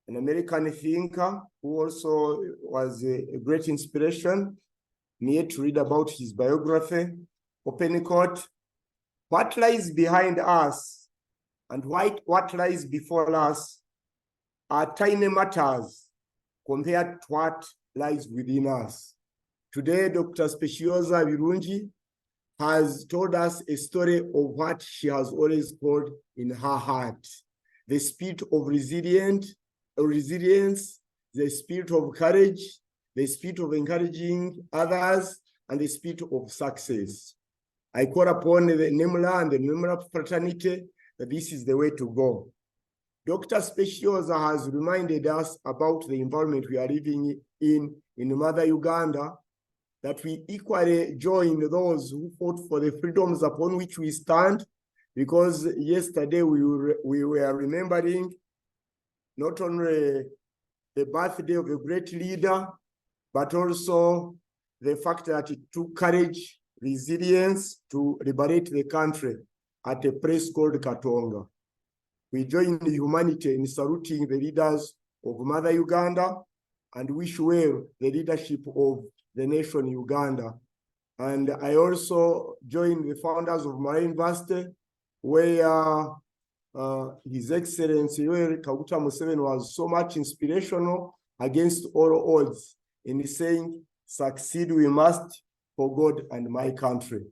an American thinker who also was a great inspiration. Need to read about his biography. Open quote. What lies behind us and what lies before us are tiny matters compared to what lies within us. Today, Dr. Speciousa Birungi has told us a story of what she has always called in her heart, the spirit of resilience, the spirit of courage, the spirit of encouraging others, and the spirit of success. I call upon the NEMRA and the NEMRA fraternity that this is the way to go. Dr. Speciousa has reminded us about the environment we are living in Mother Uganda, that we equally join those who fought for the freedoms upon which we stand, because yesterday we were remembering not only the birthday of a great leader, but also the fact that it took courage, resilience to liberate the country at a place called Katonga. We join the humanity in saluting the leaders of Mother Uganda and wish well the leadership of the nation Uganda. And I also join the founders of Mbarara University, where His Excellency Yoweri Kaguta Museveni was so much inspirational against all odds in saying, succeed we must for God and my country.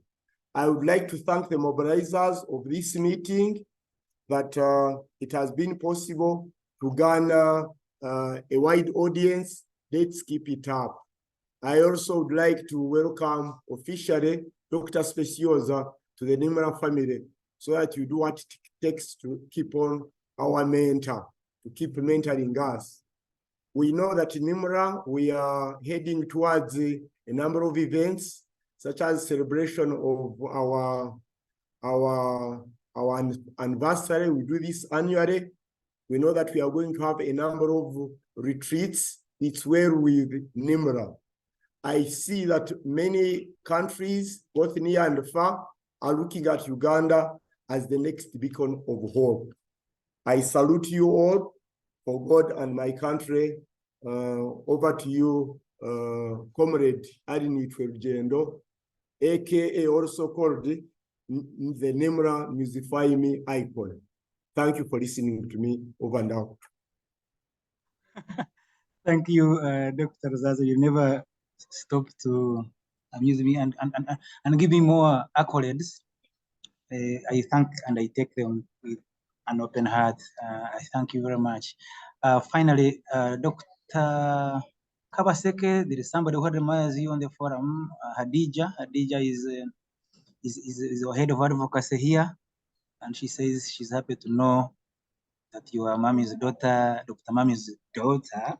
I would like to thank the mobilizers of this meeting, that it has been possible to garner a wide audience. Let's keep it up. I also would like to welcome officially Dr. Speciousa to the NEMRA family, so that you do what it takes to keep on our mentor, to keep mentoring us. We know that in NEMRA, we are heading towards a number of events, such as celebration of our anniversary. We do this annually. We know that we are going to have a number of retreats. It's well with NEMRA. I see that many countries, both near and far, are looking at Uganda as the next beacon of hope. I salute you all for God and my country. Over to you, Comrade Arini Twelugendo, aka also called the NEMRA Musify Me icon. Thank you for listening to me. Over and out. Thank you, Dr. Zaza. You never stop to amuse me and give me more accolades. I thank and I take them with an open heart. I thank you very much. Finally, Dr. Kabaseke, there is somebody who admires you on the forum, Hadija. Hadija is our head of advocacy here, and she says she's happy to know that you are Mommy's daughter, Dr. Mommy's daughter,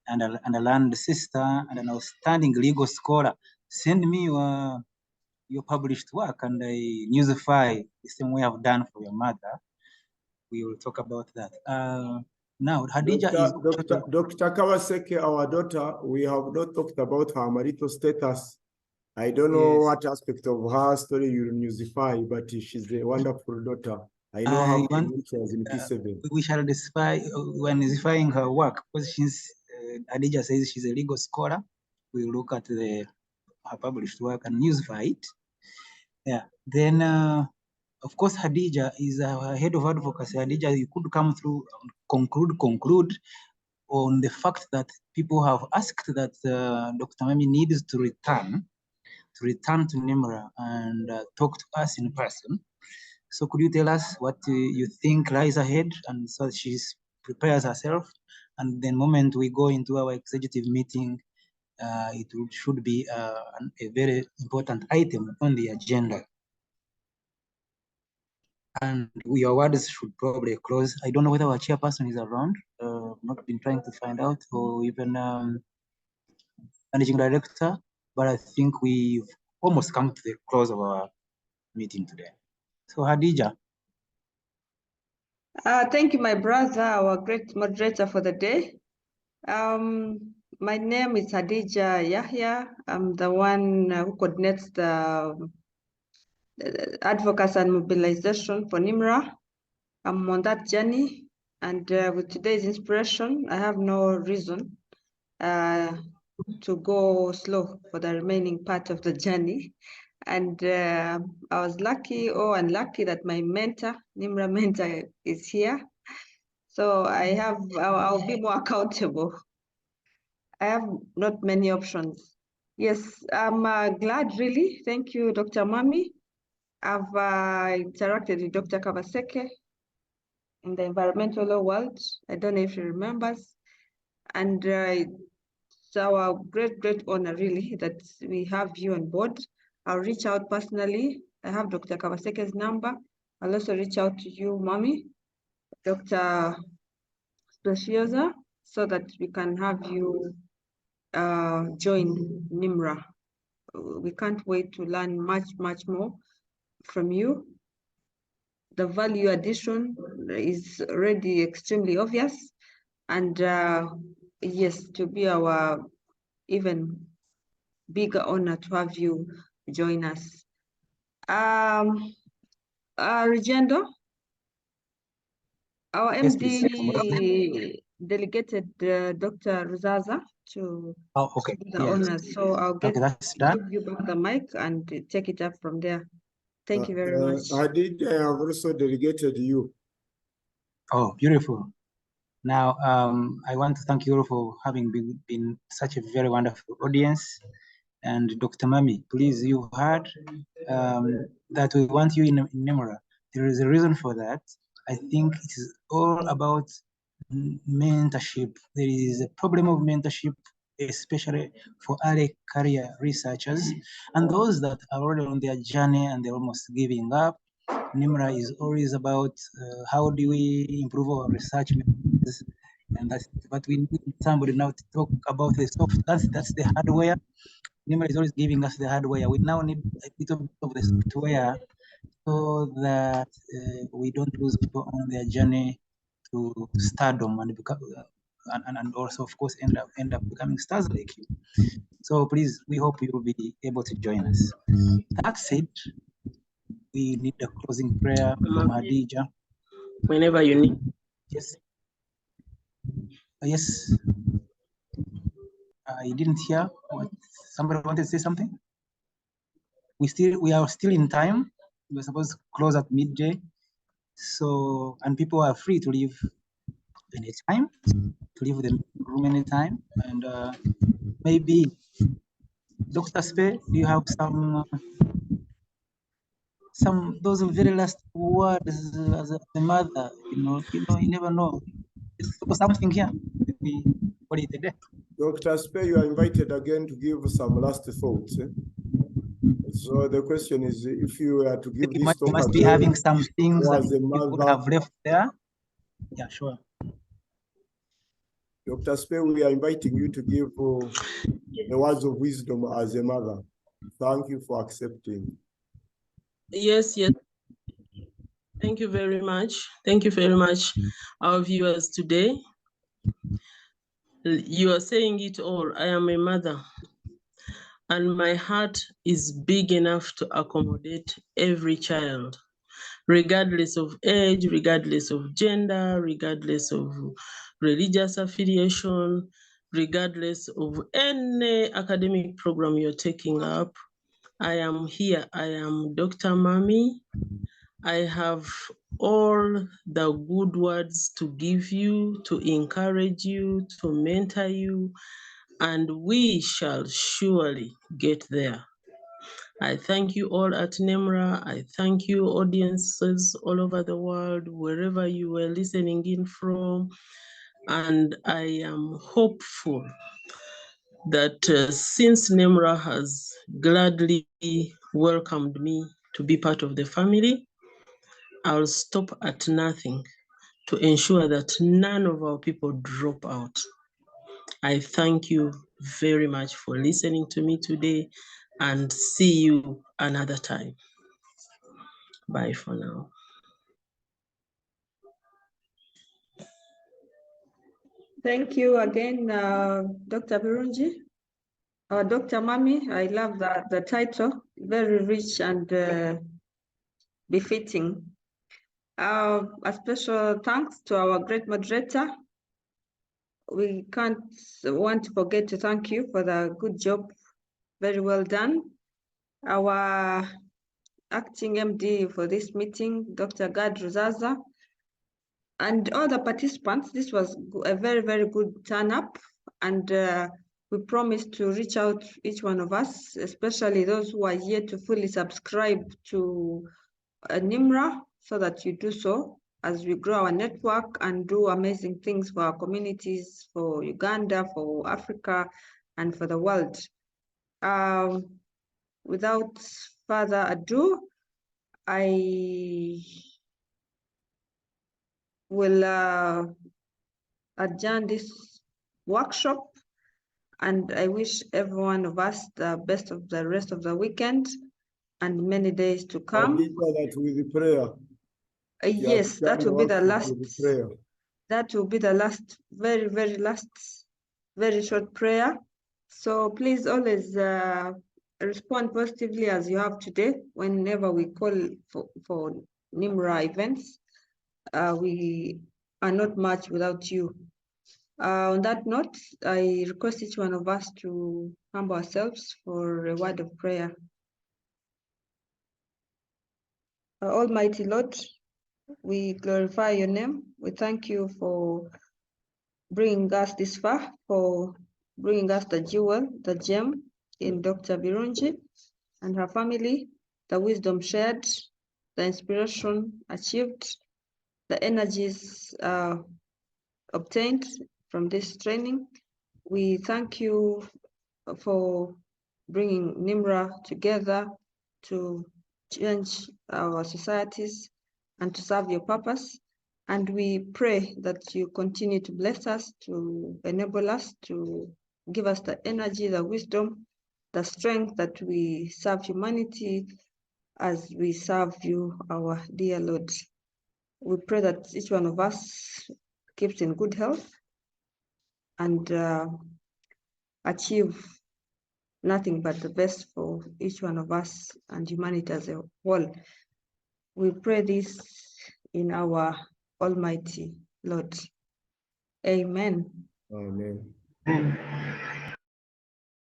and a learned sister, and an outstanding legal scholar. Send me your published work, and I newsify the same way I've done for your mother. We will talk about that. Now, Hadija Dr. Kawaseke, our daughter, we have not talked about her marital status. I don't know what aspect of her story you newsify, but she's a wonderful daughter. I know how she was in P7. We shall decide when newsifying her work, because Hadija says she's a legal scholar. We'll look at her published work and newsify it. Yeah. Then, of course, Hadija is our head of advocacy. Hadija, you could come through, conclude on the fact that people have asked that Dr. Mami needs to return to return to NEMRA and talk to us in person. So could you tell us what you think lies ahead, and so she prepares herself, and the moment we go into our executive meeting, it should be a very important item on the agenda. And your words should probably close. I don't know whether our chairperson is around. Not been trying to find out, or even managing director, but I think we've almost come to the close of our meeting today. So Hadija. Thank you, my brother, our great moderator for the day. My name is Hadija Yahya. I'm the one who coordinates the advocacy and mobilization for NEMRA. I'm on that journey, and with today's inspiration, I have no reason to go slow for the remaining part of the journey. And I was lucky or unlucky that my mentor, NEMRA mentor, is here. So I'll be more accountable. I have not many options. Yes, I'm glad, really. Thank you, Dr. Mami. I've interacted with Dr. Kabaseke in the environmental law world. I don't know if she remembers. And it's our great honor, really, that we have you on board. I'll reach out personally. I have Dr. Kabaseke's number. I'll also reach out to you, Mami, Dr. Speciousa, so that we can have you join NEMRA. We can't wait to learn much more from you. The value addition is already extremely obvious, and yes, to be our even bigger honor to have you join us. Regendo, our MD delegated Dr. Ruzaza to do the honors, so I'll give you back the mic and take it up from there. Thank you very much. I have also delegated you. Oh, beautiful. Now, I want to thank you all for having been such a very wonderful audience. And Dr. Mami, please, you heard that we want you in NEMRA. There is a reason for that. I think it is all about mentorship. There is a problem of mentorship, especially for early career researchers and those that are already on their journey and they're almost giving up. NEMRA is always about how do we improve our research methods, and that's, but we need somebody now to talk about the soft. That's the hardware. NEMRA is always giving us the hardware. We now need a little bit of the software so that we don't lose people on their journey to stardom and become, and also of course end up becoming stars like you. So please, we hope you will be able to join us. That's it. We need a closing prayer from Hadija. Whenever you need. Yes. Yes. I didn't hear what somebody wanted to say something. We are still in time. We're supposed to close at midday. So, and people are free to leave anytime, to leave the room anytime. And maybe Dr. Spe, do you have those very last words as a mother? You never know. There's something here. What is the day? Dr. Spe, you are invited again to give some last thoughts. So the question is, if you were to give this talk, you must be having some things that you could have left there. Yeah, sure. Dr. Spe, we are inviting you to give the words of wisdom as a mother. Thank you for accepting. Yes. Thank you very much. Thank you very much, our viewers today. You are saying it all. I am a mother, and my heart is big enough to accommodate every child, regardless of age, regardless of gender, regardless of religious affiliation, regardless of any academic program you're taking up. I am here. I am Dr. Mami. I have all the good words to give you, to encourage you, to mentor you, and we shall surely get there. I thank you all at NEMRA. I thank you audiences all over the world, wherever you were listening in from. And I am hopeful that since NEMRA has gladly welcomed me to be part of the family, I'll stop at nothing to ensure that none of our people drop out. I thank you very much for listening to me today, and see you another time. Bye for now. Thank you again, Dr. Birungi. Dr. Mami, I love the title, very rich and befitting. A special thanks to our great moderator. We can't want to forget to thank you for the good job, very well done. Our acting MD for this meeting, Dr. Gad Ruzaza, and all the participants. This was a very, very good turn up, and we promise to reach out to each one of us, especially those who are yet to fully subscribe to NEMRA, so that you do so as we grow our network and do amazing things for our communities, for Uganda, for Africa, and for the world. Without further ado, I will adjourn this workshop, and I wish every one of us the best of the rest of the weekend and many days to come. That with the prayer. Yes, that will be the last. Prayer. That will be the last, very, very last, very short prayer. So please always respond positively as you have today. Whenever we call for NEMRA events, we are not much without you. On that note, I request each one of us to humble ourselves for a word of prayer. Almighty Lord, we glorify your name. We thank you for bringing us this far, for bringing us the jewel, the gem in Dr. Birungi and her family, the wisdom shared, the inspiration achieved, the energies obtained from this training. We thank you for bringing NEMRA together to change our societies and to serve your purpose. And we pray that you continue to bless us, to enable us, to give us the energy, the wisdom, the strength that we serve humanity as we serve you, our dear Lord. We pray that each one of us keeps in good health and achieve nothing but the best for each one of us and humanity as a whole. We pray this in our Almighty Lord. Amen. Amen. Amen.